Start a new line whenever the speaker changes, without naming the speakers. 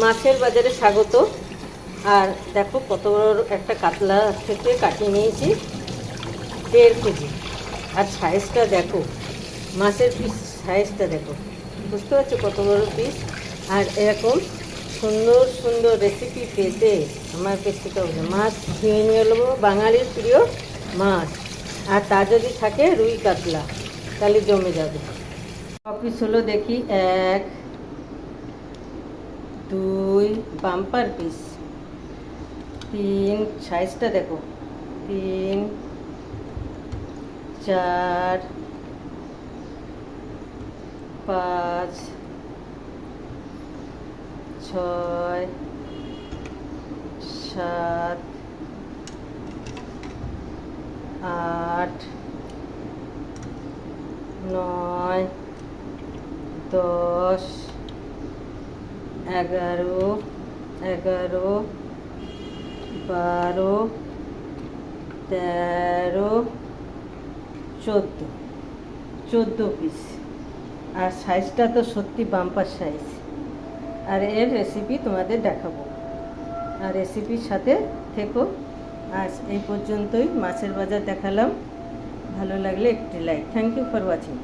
মাছের বাজারে স্বাগত। আর দেখো কত বড় একটা কাতলা থেকে কাটিয়ে নিয়েছি 1.5 কেজি। আর সাইজটা দেখো, মাছের পিস সাইজটা দেখো, বুঝতে পারছো কত বড় পিস। আর এরকম সুন্দর সুন্দর রেসিপি পেতে আমার পেজ থেকে মাছ ধুয়ে নিয়ে নেবো, বাঙালির প্রিয় মাছ। আর তা যদি থাকে রুই কাতলা, তাহলে জমে যাবে। পিস হলো দেখি, 1 2 বাম্পার পিস, 3 সাইজটা দেখো, 3 4 5 6 7 8 9 10 11 12 13 14 পিস। আর সাইজটা তো সত্যি বাম্পার সাইজ। আর এর রেসিপি তোমাদের দেখাবো, আর রেসিপির সাথে থেকো। আজ এই পর্যন্তই, মাছের বাজার দেখালাম। ভালো লাগলে একটি like. Thank you for watching.